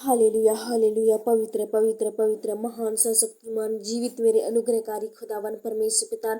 Hallelujah hallelujah. पवित्र पवित्र पवित्र महान सशक्तिमान जीवित मेरे अनुग्रहकारी खुदावन परमेश्वर पिता,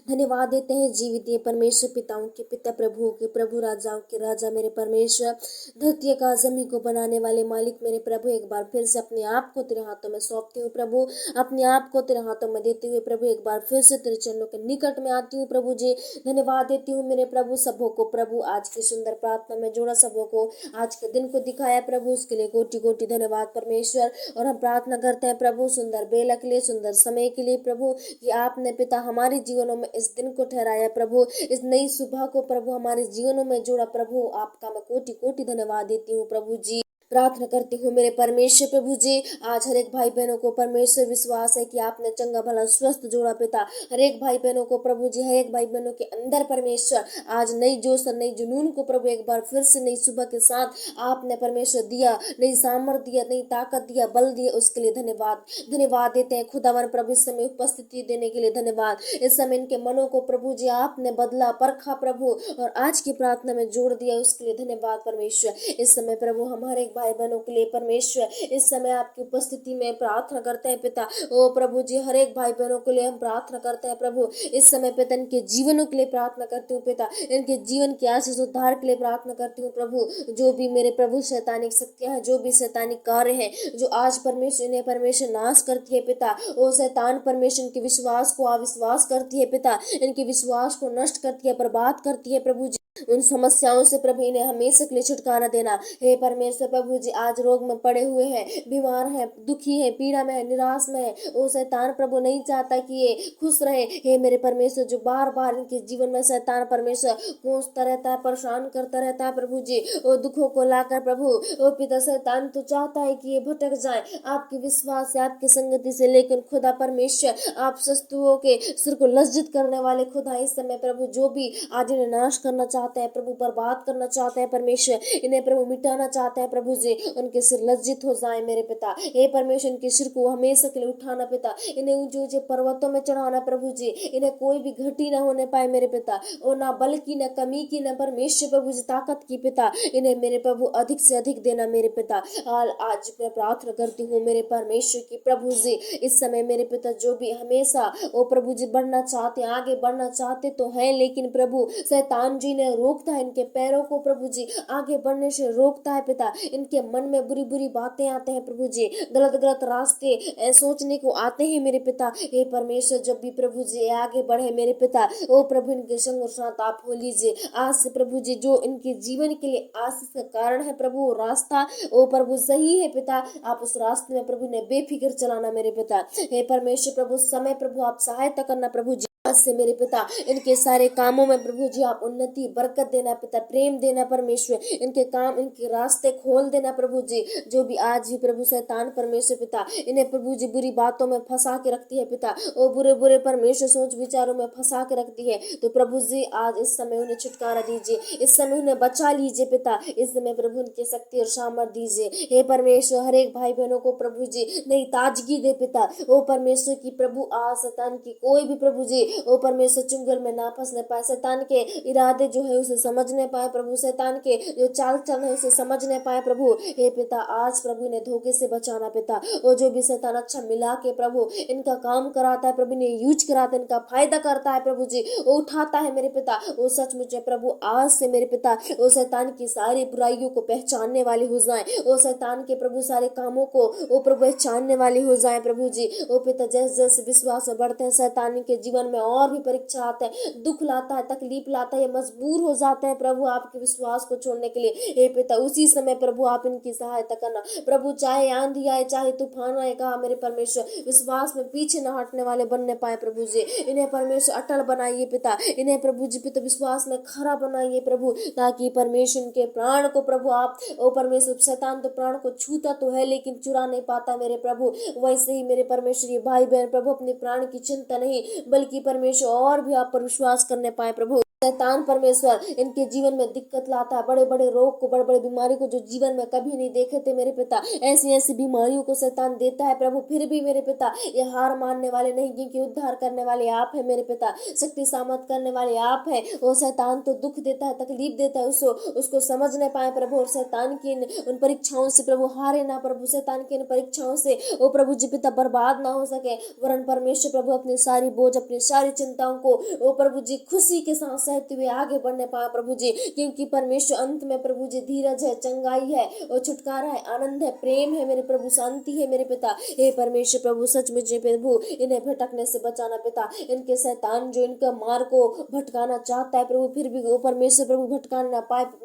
धन्यवाद देते हैं जीवित ये परमेश्वर पिताओं के पिता, प्रभुओं के प्रभु, राजाओं के राजा मेरे परमेश्वर, धरती का जमी को बनाने वाले मालिक मेरे प्रभु। एक बार फिर से अपने आप को तेरे हाथों में सौंपती हूँ प्रभु, अपने आप को तेरे हाथों में देते हुए प्रभु एक बार फिर से तेरे चरणों के निकट में आती हूँ प्रभु जी। धन्यवाद देती हूँ मेरे प्रभु सबों को प्रभु, आज की सुंदर प्रार्थना में जोड़ा सबों को, आज के दिन को दिखाया प्रभु, उसके लिए कोटि कोटि धन्यवाद परमेश्वर। और हम प्रार्थना करते हैं प्रभु सुंदर बेला के लिए, सुंदर समय के लिए प्रभु, कि आपने पिता हमारे जीवनों में इस दिन को ठहराया प्रभु, इस नई सुबह को प्रभु हमारे जीवनों में जोड़ा प्रभु। आपका मैं कोटि कोटि धन्यवाद देती हूँ प्रभु जी। प्रार्थना करती हूँ मेरे परमेश्वर प्रभु जी, आज हर एक भाई बहनों को परमेश्वर विश्वास है कि आपने चंगा भला स्वस्थ जोड़ा पिता। हर एक भाई बहनों को प्रभु जी, हर एक भाई बहनों के अंदर परमेश्वर आज नई जोश और नई जुनून को प्रभु एक बार फिर से नई सुबह के साथ आपने परमेश्वर दिया, नई सामर्थ दिया, नई ताकत दिया, बल दिया, उसके लिए धन्यवाद। धन्यवाद देते हैं खुदावन प्रभु इस समय उपस्थिति देने के लिए धन्यवाद। इस समय इनके मनों को प्रभु जी आपने बदला, परखा प्रभु, और आज की प्रार्थना में जोड़ दिया, उसके लिए धन्यवाद परमेश्वर। इस समय प्रभु हमारे भाई बहनों के लिए परमेश्वर इस समय आपकी उपस्थिति में प्रार्थना करते हैं पिता। ओ प्रभु जी, हर एक भाई बहनों के लिए हम प्रार्थना करते हैं प्रभु। इस समय पिता इनके जीवनों के लिए प्रार्थना करती हूँ पिता, इनके जीवन के आशीष उद्धार के लिए प्रार्थना करती हूँ प्रभु। जो भी मेरे प्रभु शैतानिक शक्तियां हैं, जो भी शैतानिक कार्य हैं, जो आज परमेश्वर इन्हें परमेश्वर नाश करती है पिता, ओ शैतान परमेश्वर इनके विश्वास को अविश्वास करती है पिता, इनके विश्वास को नष्ट करती है, बर्बाद करती है प्रभु जी। उन समस्याओं से प्रभु इन्हें हमेशा के लिए छुटकारा देना। हे परमेश्वर प्रभु जी, आज रोग में पड़े हुए हैं, बीमार हैं, दुखी हैं, पीड़ा में है, निराश में है, ओ शैतान प्रभु नहीं चाहता कि ये खुश रहे। हे मेरे परमेश्वर, जो बार बार इनके जीवन में शैतान परमेश्वर कोसता रहता है, परेशान करता रहता है प्रभु जी, ओ दुखों को लाकर प्रभु, ओ पिता शैतान तो चाहता है कि ये भटक जाए आपके विश्वास से, आपकी संगति से, लेकिन खुदा परमेश्वर आप शत्रुओं के सिर को लज्जित करने वाले खुदा, इस समय प्रभु जो भी आज इन्हें नाश करना चाहते हैं प्रभु, बर्बाद करना चाहते हैं परमेश्वर, इन्हें प्रभु मिटाना चाहते हैं प्रभु जी, उनके सिर लज्जित हो जाए मेरे पिता। हे परमेश्वर, इनके सिर को हमेशा के लिए उठाना पिता, इन्हें ऊंचे ऊंचे पर्वतों में चढ़ाना प्रभु जी, इन्हें कोई भी घटी ना होने पाए मेरे पिता, और ना बल की, ना कमी की, ना परमेश्वर प्रभु जी ताकत की पिता, इन्हें मेरे प्रभु अधिक से अधिक देना मेरे पिता। आज मैं प्रार्थना करती हूँ मेरे परमेश्वर की प्रभु जी, इस समय मेरे पिता जो भी हमेशा ओ प्रभु जी बढ़ना चाहते, आगे बढ़ना चाहते तो हैं, लेकिन प्रभु शैतान जी ने रोकता है, इनके पैरों को प्रभु जी आगे बढ़ने से रोकता है पिता। इनके मन में बुरी बुरी बातें आते हैं प्रभु जी, गलत गलत रास्ते सोचने को आते हैं मेरे पिता। हे परमेश्वर, जब भी प्रभु जी आगे बढ़े मेरे पिता, ओ प्रभु इनके संग और साथ आप हो लीजिए। आज से प्रभु जी जो इनके जीवन के लिए आशीष का कारण है प्रभु, रास्ता ओ प्रभु सही है पिता, आप उस रास्ते में प्रभु ने बेफिक्र चलाना मेरे पिता। हे परमेश्वर प्रभु, समय प्रभु आप सहायता करना प्रभु जी, आज से मेरे पिता इनके सारे कामों में प्रभु जी आप उन्नति बरकत देना पिता, प्रेम देना परमेश्वर, इनके काम, इनके रास्ते खोल देना प्रभु जी। जो भी आज भी प्रभु शैतान परमेश्वर पिता इन्हें प्रभु जी बुरी बातों में फंसा के रखती है पिता, ओ बुरे बुरे परमेश्वर सोच विचारों में फंसा के रखती है, तो प्रभु जी आज इस समय उन्हें छुटकारा दीजिए, इस समय उन्हें बचा लीजिए पिता, इस समय प्रभु उनकी शक्ति और सामर्थ दीजिए। हे परमेश्वर, हर एक भाई बहनों को प्रभु जी नई ताजगी दे पिता, ओ परमेश्वर की प्रभु आज शैतान की कोई भी प्रभु जी ओ परमेश्वर चुंगल में ना फंसने पाए, शैतान के इरादे जो है उसे समझने पाए प्रभु, शैतान के जो चाल चलन है उसे समझने पाए प्रभु। हे पिता, आज प्रभु इन्हें धोखे से बचाना पिता, और जो भी शैतान अच्छा मिला के प्रभु इनका काम कराता है प्रभु, इन्हें यूज कराता है, इनका फायदा करता है प्रभु जी, वो उठाता है मेरे पिता, वो सचमुच है प्रभु। आज से मेरे पिता वो शैतान की सारी बुराइयों को पहचानने वाले हो जाए, वो शैतान के प्रभु सारे कामों को वो प्रभु पहचानने वाले हो जाए प्रभु जी। ओ पिता, जैसे जैसे विश्वास में बढ़ते हैं शैतान के जीवन में और भी परीक्षा आते हैं, दुख लाता है, तकलीफ लाता है, मजबूर हो जाते हैं प्रभु आपके विश्वास को छोड़ने के लिए। हे पिता, उसी समय प्रभु आप इनकी सहायता करना प्रभु, चाहे आंधी आए, चाहे तूफान आए, कहा मेरे परमेश्वर विश्वास में पीछे न हटने वाले बनने पाए प्रभु जी। इन्हें परमेश्वर अटल बनाइए पिता, इन्हें प्रभु जी पिता विश्वास में खरा बनाइए प्रभु, ताकि परमेश्वर के प्राण को प्रभु आप ओ परमेश्वर, शैतान तो प्राण को छूता तो है लेकिन चुरा नहीं पाता मेरे प्रभु, वैसे ही मेरे परमेश्वर ये भाई बहन प्रभु अपने प्राण की चिंता नहीं बल्कि परमेश्वर और भी आप पर विश्वास करने पाए प्रभु। शैतान परमेश्वर इनके जीवन में दिक्कत लाता है, बड़े बड़े रोग को, बड़े बड़े बीमारी को जो जीवन में कभी नहीं देखे थे मेरे पिता, ऐसी ऐसी बीमारियों को शैतान देता है प्रभु। फिर भी मेरे पिता ये हार मानने वाले नहीं, क्योंकि उद्धार करने वाले आप है मेरे पिता, शक्ति सामर्थ करने वाले आप है। वो शैतान तो दुख देता है, तकलीफ देता है, उसको समझ नहीं पाए प्रभु, और शैतान की उन परीक्षाओं से प्रभु हारे ना प्रभु, शैतान की इन परीक्षाओं से वो प्रभु जी पिता बर्बाद ना हो सके, वरन परमेश्वर प्रभु अपनी सारी बोझ, अपनी सारी चिंताओं को वो प्रभु जी खुशी के साथ सहते हुए आगे बढ़ने पाए प्रभु जी, क्योंकि परमेश्वर अंत में प्रभु जी धीरज है, चंगाई है, और छुटकारा है, आनंद है, प्रेम है मेरे प्रभु, शांति है मेरे पिता। हे परमेश्वर प्रभु सचमुच प्रभु इन्हें भटकने से बचाना पिता, इनके शैतान जो इनका मार्ग को भटकाना चाहता है प्रभु, फिर भी वो परमेश्वर प्रभु भटकाना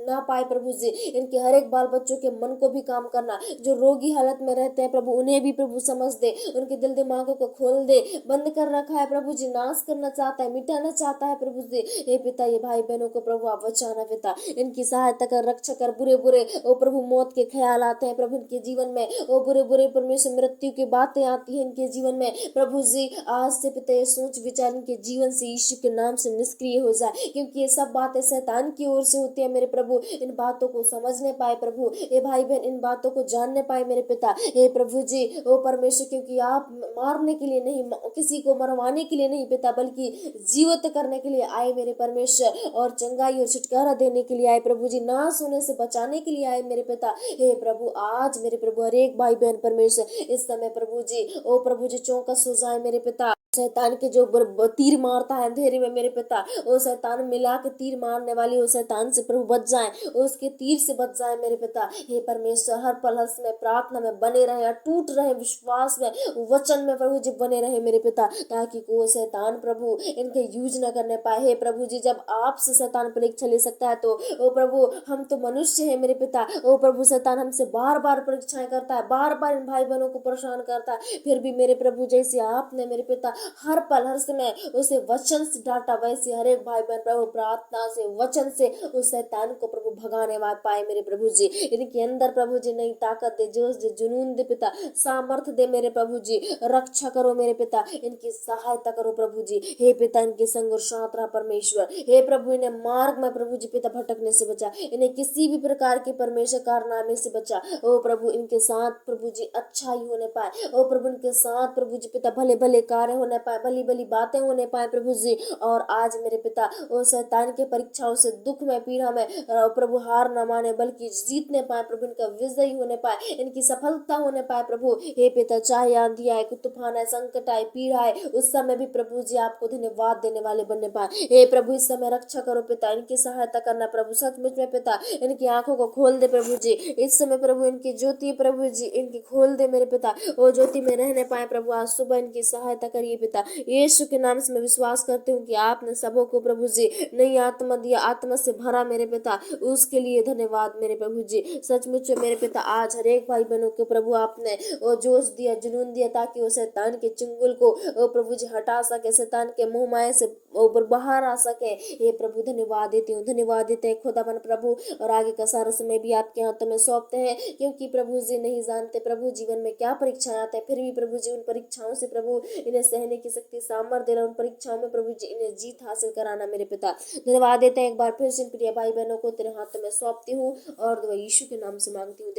ना पाए प्रभु जी। इनके हर एक बाल बच्चों के मन को भी काम करना, जो रोगी हालत में रहते हैं प्रभु उन्हें भी प्रभु समझ दे, उनके दिल दिमागों को खोल दे। बंद कर रखा है प्रभु जी, नाश करना चाहता है, मिटाना चाहता है प्रभु जी। हे पिता ये भाई बहनों को प्रभु आप बचाना पिता, इनकी सहायता कर, रक्षा कर। बुरे बुरे ओ प्रभु मौत के ख्याल आते हैं प्रभु इनके जीवन में, ओ बुरे बुरे परमेश्वर मृत्यु की बातें आती हैं इनके जीवन में प्रभु जी। आज से पिता ये सोच विचार इनके जीवन से यीशु के नाम से निष्क्रिय हो जाए, क्योंकि ये सब बातें शैतान की ओर से होती है मेरे प्रभु। इन बातों को समझने पाए प्रभु, ये भाई बहन इन बातों को जानने पाए मेरे पिता। हे प्रभु जी ओ परमेश्वर, क्योंकि आप मारने के लिए नहीं, किसी को मरवाने के लिए नहीं पिता, बल्कि जीवित करने के लिए आए मेरे परमेश्वर, और चंगाई और छुटकारा देने के लिए आए प्रभु जी, नाश होने से बचाने के लिए आए मेरे पिता। हे प्रभु आज मेरे प्रभु हर एक भाई बहन परमेश्वर इस समय प्रभु जी ओ प्रभु जी चौकस हो जाए मेरे पिता। शैतान के जो तीर मारता है अंधेरे में मेरे पिता, वो शैतान मिला के तीर मारने वाली वो शैतान से प्रभु बच जाए, उसके तीर से बच जाए मेरे पिता। हे परमेश्वर हर पल हर्ष में, प्रार्थना में बने रहे, टूट रहे विश्वास में, वचन में प्रभु जी बने रहे मेरे पिता, ताकि कोई शैतान प्रभु इनके यूज न करने पाए। हे प्रभु जी जब आपसे शैतान परीक्षा ले सकता है, तो ओ प्रभु हम तो मनुष्य है मेरे पिता, ओ प्रभु शैतान हमसे बार बार परीक्षाएं करता है, बार बार इन भाई बहनों को परेशान करता है, फिर भी मेरे प्रभु जैसे आपने मेरे पिता हर पल हर समय उसे वचन से डांटा, वैसे हर एक भाई बहन प्रभु प्रार्थना से, वचन से उस शैतान को प्रभु भगाने पाए मेरे प्रभु जी। इनके अंदर प्रभु जी नई ताकत दे, जोश दे, जुनून दे पिता, सामर्थ दे मेरे प्रभु जी, रक्षा करो मेरे पिता, इनकी सहायता करो प्रभु जी। हे पिता इनके संग और साथ रहा परमेश्वर, हे प्रभु इन्हें मार्ग में प्रभु जी पिता भटकने से बचा, इन्हें किसी भी प्रकार के परमेश्वर कारनामे से बचा। ओ प्रभु इनके साथ प्रभु जी अच्छाई होने पाए, ओ प्रभु इनके साथ प्रभु जी पिता भले भले कार्य होने पाए, भली भली बातें होने पाए प्रभु जी। और आज मेरे पिता वो शैतान के परीक्षाओं से, दुख में, पीड़ा में प्रभु हार न माने, बल्कि जीतने पाए प्रभु, इनका विजयी होने पाए, इनकी सफलता होने पाए प्रभु। हे पिता चाहे आंधी आए, तूफान आए, संकट आए, पीड़ा आए, उस समय भी प्रभु जी आपको धन्यवाद देने वाले बनने पाए। हे प्रभु इस समय रक्षा करो पिता, इनकी सहायता करना प्रभु, सचमुच में पिता इनकी आंखों को खोल दे प्रभु जी। इस समय प्रभु इनकी ज्योति प्रभु जी इनकी खोल दे मेरे पिता, वो ज्योति में रहने पाए प्रभु। आज सुबह इनकी सहायता करिए पिता, यीशु के नाम से मैं विश्वास करती हूँ कि आपने सबों को प्रभु जी नई आत्मा दिया, आत्मा से भरा मेरे पिता, उसके लिए धन्यवाद मेरे प्रभु जी। सचमुच मेरे पिता आज हर एक भाई बहनों को प्रभु आपने वो जोश दिया, जुनून दिया, ताकि वो शैतान के चुंगल को प्रभु जी हटा सके, शैतान के मुंह माया से ऊपर बाहर आ सके। हे प्रभु धन्यवाद देती हूँ, धन्यवाद देते हैं खुदावन प्रभु, और आगे का सारा समय भी आपके हाथों में सौंपते हैं, क्योंकि प्रभु जी नहीं जानते प्रभु जीवन में क्या परीक्षाएं आते हैं, फिर भी प्रभु जी उन परीक्षाओं से प्रभु इन्हें सहने की शक्ति, सामर्थ्य देना, उन परीक्षाओं में प्रभु जी इन्हें जीत हासिल कराना मेरे पिता। धन्यवाद देते हैं एक बार फिर से प्रिय भाई बहनों को तेरे हाथों में सौंपती हूँ, और दुआ यीशु के नाम से मांगती हूँ।